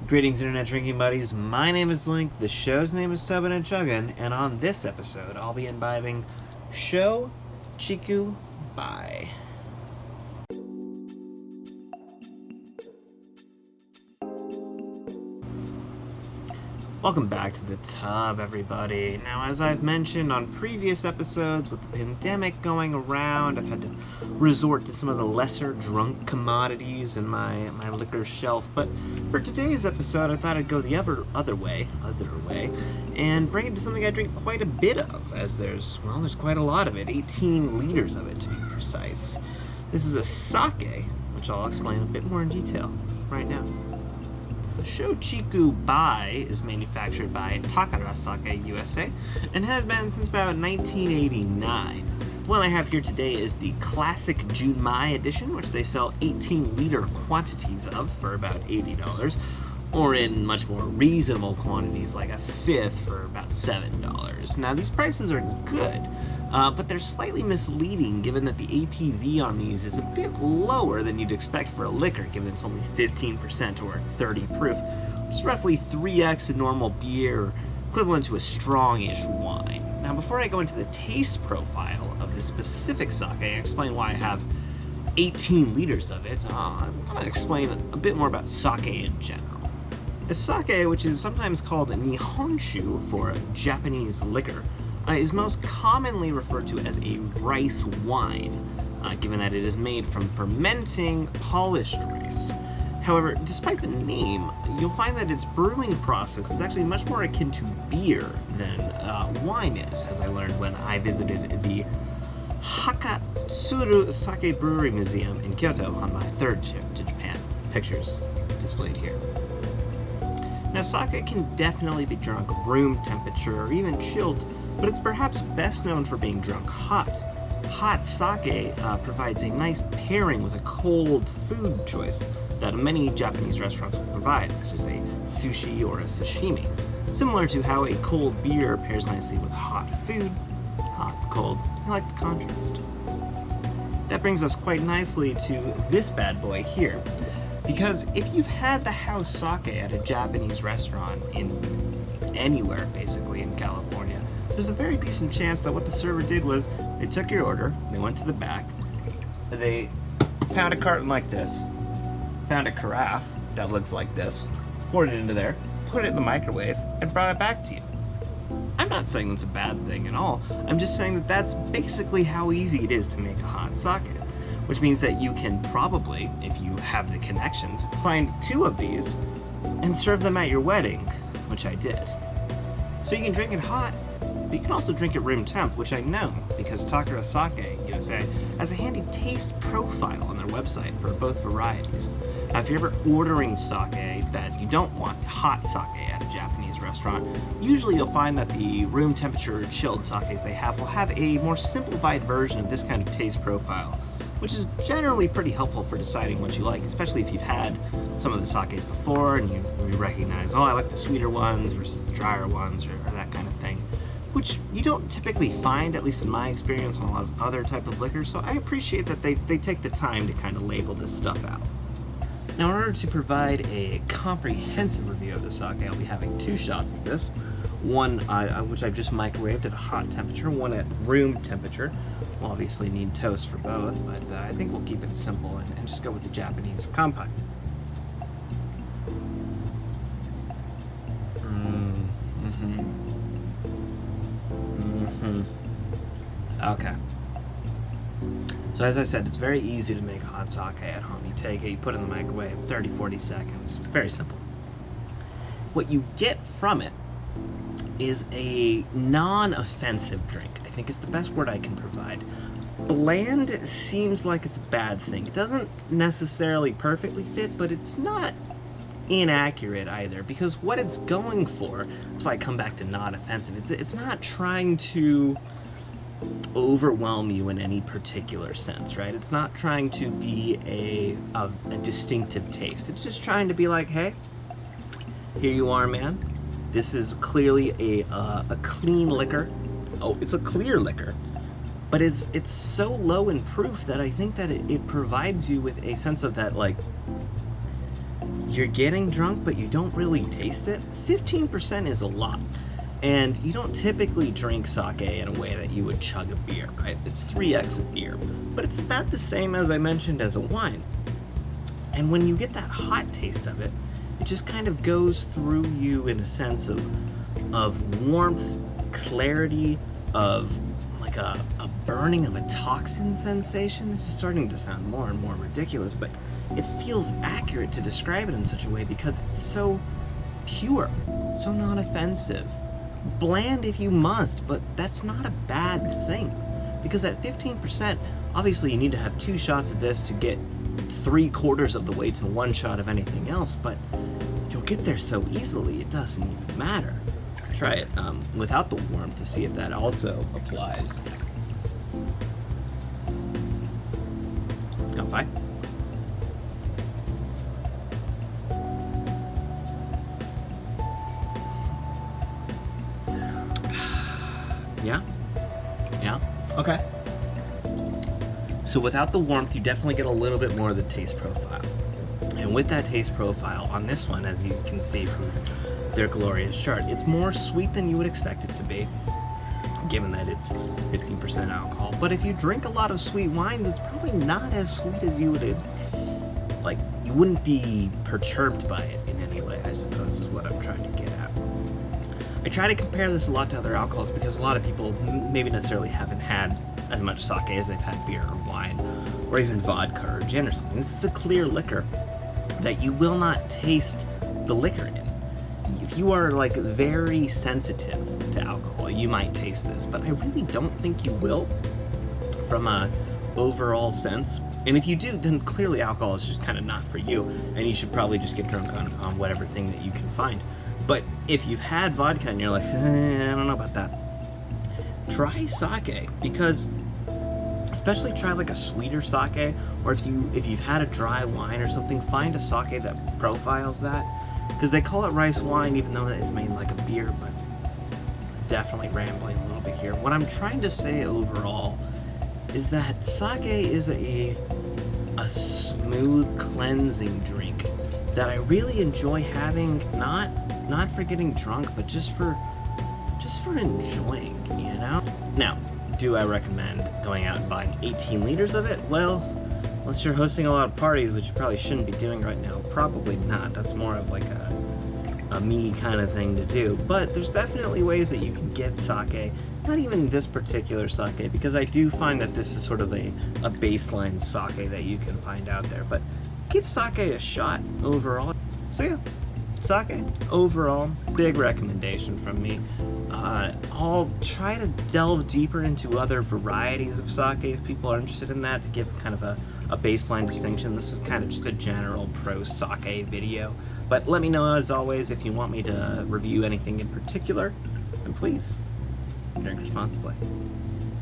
Greetings, Internet Drinking Buddies. My name is Link, the show's name is Stubbin' and Chuggin', and on this episode, I'll be imbibing Sho Chiku Bai. Welcome back to the tub, everybody. Now, as I've mentioned on previous episodes, with the pandemic going around, I've had to resort to some of the lesser drunk commodities in my liquor shelf. But for today's episode, I thought I'd go the other way, and bring it to something I drink quite a bit of, as there's quite a lot of it, 18 liters of it to be precise. This is a sake, which I'll explain a bit more in detail right now. Sho Chiku Bai is manufactured by Takara Sake USA and has been since about 1989. The one I have here today is the classic Junmai edition, which they sell 18-liter quantities of for about $80, or in much more reasonable quantities like a fifth for about $7. Now, these prices are good, but they're slightly misleading given that the APV on these is a bit lower than you'd expect for a liquor, given it's only 15% or 30 proof, which is roughly 3x a normal beer, equivalent to a strong-ish wine. Now, before I go into the taste profile of this specific sake and explain why I have 18 liters of it, I'm going to explain a bit more about sake in general. The sake, which is sometimes called Nihonshu for Japanese liquor, is most commonly referred to as a rice wine, given that it is made from fermenting polished rice. However, despite the name, you'll find that its brewing process is actually much more akin to beer than wine is, as I learned when I visited the Hakatsuru Sake Brewery Museum in Kyoto on my third trip to Japan. Pictures displayed here. Now, sake can definitely be drunk room temperature or even chilled, but it's perhaps best known for being drunk hot. Hot sake provides a nice pairing with a cold food choice that many Japanese restaurants will provide, such as a sushi or a sashimi. Similar to how a cold beer pairs nicely with hot food. Hot, cold, I like the contrast. That brings us quite nicely to this bad boy here. Because if you've had the house sake at a Japanese restaurant in anywhere, basically, in California, there's a very decent chance that what the server did was they took your order, they went to the back, they found a carton like this, found a carafe that looks like this, poured it into there, put it in the microwave, and brought it back to you. I'm not saying that's a bad thing at all. I'm just saying that that's basically how easy it is to make a hot sake, which means that you can probably, if you have the connections, find 2 of these and serve them at your wedding, which I did. So you can drink it hot, but you can also drink it room temp, which I know because Takara Sake USA has a handy taste profile on their website for both varieties. Now, if you're ever ordering sake that you don't want hot sake at a Japanese restaurant, usually you'll find that the room temperature chilled sakes they have will have a more simplified version of this kind of taste profile, which is generally pretty helpful for deciding what you like, especially if you've had some of the sakes before and you recognize, oh, I like the sweeter ones versus the drier ones, or that kind of thing, which you don't typically find, at least in my experience, on a lot of other type of liquors, so I appreciate that they take the time to kind of label this stuff out. Now, in order to provide a comprehensive review of the sake, I'll be having 2 shots of this. One which I've just microwaved at a hot temperature, one at room temperature. We'll obviously need toast for both, but I think we'll keep it simple and just go with the Japanese kanpai. Okay. So as I said, it's very easy to make hot sake at home. You take it, you put it in the microwave, 30-40 seconds. Very simple. What you get from it is a non-offensive drink, I think is the best word I can provide. Bland seems like it's a bad thing. It doesn't necessarily perfectly fit, but it's not inaccurate either, because what it's going for, that's why I come back to not offensive, it's not trying to overwhelm you in any particular sense, right? It's not trying to be a distinctive taste. It's just trying to be like, hey, here you are, man. This is clearly a clean liquor. Oh, it's a clear liquor, but it's so low in proof that I think that it provides you with a sense of that, like, you're getting drunk but you don't really taste it, 15% is a lot. And you don't typically drink sake in a way that you would chug a beer, right? It's 3x a beer, but it's about the same, as I mentioned, as a wine. And when you get that hot taste of it, it just kind of goes through you in a sense of warmth, clarity, of like a burning of a toxin sensation. This is starting to sound more and more ridiculous, but it feels accurate to describe it in such a way because it's so pure, so non-offensive. Bland if you must, but that's not a bad thing. Because at 15%, obviously you need to have 2 shots of this to get 3/4 of the way to 1 shot of anything else, but you'll get there so easily it doesn't even matter. Try it without the warmth to see if that also applies. Kanpai. Yeah? Yeah? Okay. So without the warmth, you definitely get a little bit more of the taste profile. And with that taste profile, on this one, as you can see from their glorious chart, it's more sweet than you would expect it to be, given that it's 15% alcohol. But if you drink a lot of sweet wine, that's probably not as sweet as you would, like, you wouldn't be perturbed by it in any way, I suppose, is what I'm trying to get at. I try to compare this a lot to other alcohols because a lot of people maybe necessarily haven't had as much sake as they've had beer or wine, or even vodka or gin or something. This is a clear liquor that you will not taste the liquor in. If you are like very sensitive to alcohol, you might taste this, but I really don't think you will from a overall sense. And if you do, then clearly alcohol is just kind of not for you, and you should probably just get drunk on whatever thing that you can find. But if you've had vodka and you're like, I don't know about that, try sake, because especially try like a sweeter sake, or if you've had a dry wine or something, find a sake that profiles that, because they call it rice wine even though it's made like a beer. But definitely rambling a little bit here. What I'm trying to say overall is that sake is a smooth cleansing drink that I really enjoy having, not for getting drunk, but just for enjoying, you know? Now, do I recommend going out and buying 18 liters of it? Well, unless you're hosting a lot of parties, which you probably shouldn't be doing right now, probably not. That's more of like a me kind of thing to do. But there's definitely ways that you can get sake, not even this particular sake, because I do find that this is sort of a baseline sake that you can find out there. But give sake a shot overall. So yeah, sake overall, big recommendation from me. I'll try to delve deeper into other varieties of sake if people are interested in that, to give kind of a baseline distinction. This is kind of just a general pro sake video. But let me know, as always, if you want me to review anything in particular, and please drink responsibly.